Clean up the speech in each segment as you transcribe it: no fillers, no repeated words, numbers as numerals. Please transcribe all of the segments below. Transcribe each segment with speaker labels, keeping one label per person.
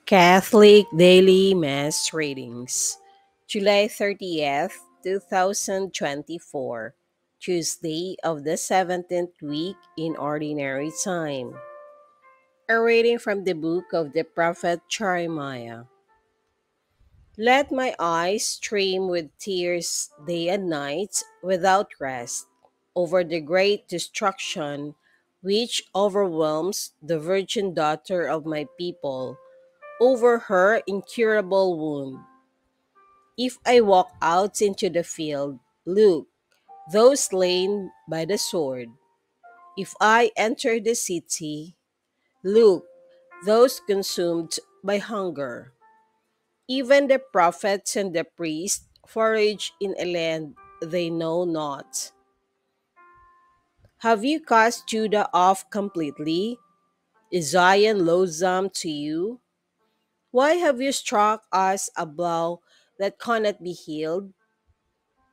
Speaker 1: Catholic Daily Mass Readings, July 30th, 2024, Tuesday of the 17th week in Ordinary Time. A reading from the book of the prophet Jeremiah. Let my eyes stream with tears day and night without rest over the great destruction which overwhelms the virgin daughter of my people, over her incurable wound. If I walk out into the field, look, those slain by the sword. If I enter the city, look, those consumed by hunger. Even the prophets and the priests forage in a land they know not. Have you cast Judah off completely? Is Zion loathsome to you? Why have you struck us a blow that cannot be healed?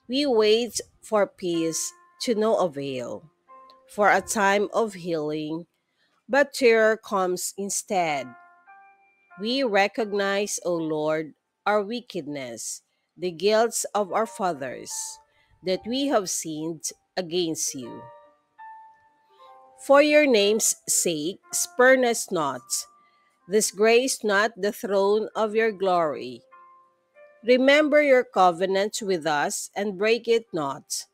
Speaker 1: We wait for peace to no avail, for a time of healing, but terror comes instead. We recognize, O Lord, our wickedness, the guilt of our fathers, that we have sinned against you. For your name's sake, spurn us not, disgrace not the throne of your glory. Remember your covenant with us and break it not.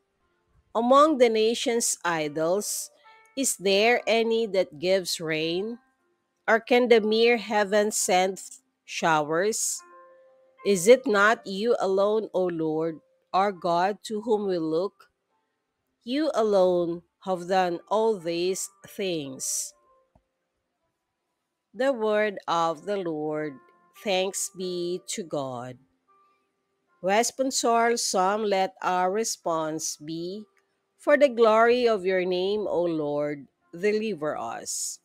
Speaker 1: Among the nations' idols, is there any that gives rain? Or can the mere heaven send showers? Is it not you alone, O Lord, our God, to whom we look? You alone have done all these things. The word of the Lord. Thanks be to God. Responsor Psalm, let our response be, for the glory of your name, O Lord, deliver us.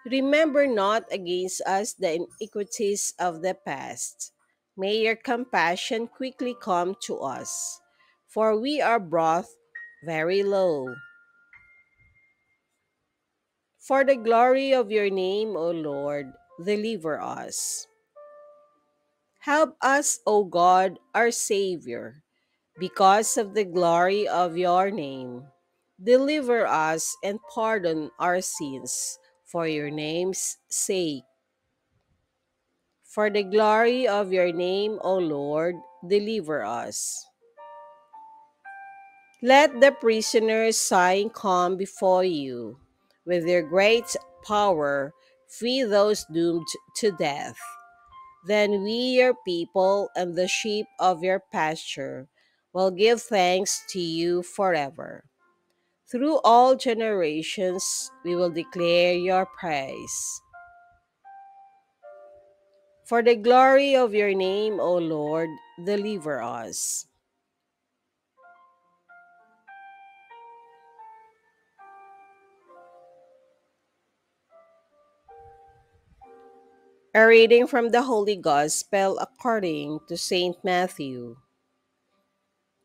Speaker 1: Remember not against us the iniquities of the past. May your compassion quickly come to us, for we are brought very low. For the glory of your name, O Lord, deliver us. Help us, O God, our Savior, because of the glory of your name. Deliver us and pardon our sins for your name's sake. For the glory of your name, O Lord, deliver us. Let the prisoners sighing come before you. With your great power, free those doomed to death. Then we, your people, and the sheep of your pasture, will give thanks to you forever. Through all generations, we will declare your praise. For the glory of your name, O Lord, deliver us. A reading from the Holy Gospel according to St. Matthew.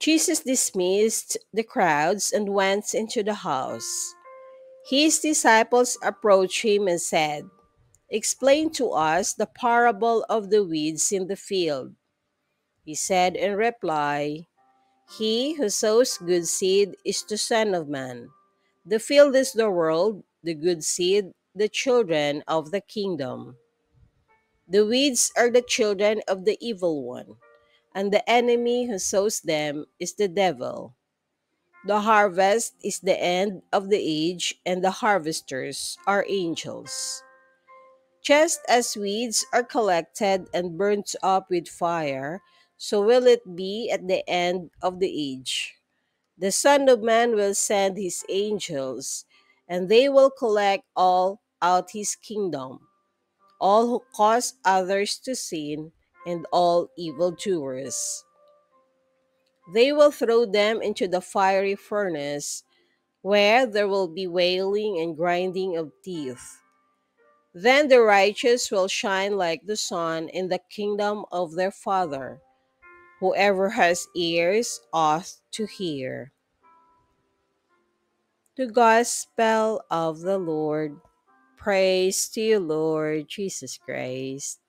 Speaker 1: Jesus dismissed the crowds and went into the house. His disciples approached him and said, "Explain to us the parable of the weeds in the field." He said in reply, "He who sows good seed is the Son of Man. The field is the world, the good seed, the children of the kingdom. The weeds are the children of the evil one, and the enemy who sows them is the devil. The harvest is the end of the age, and the harvesters are angels. Just as weeds are collected and burnt up with fire, so will it be at the end of the age. The Son of Man will send his angels, and they will collect all out his kingdom, all who cause others to sin, and all evildoers. They will throw them into the fiery furnace, where there will be wailing and grinding of teeth. Then the righteous will shine like the sun in the kingdom of their Father. Whoever has ears ought to hear. The Gospel of the Lord. Praise to you, Lord Jesus Christ.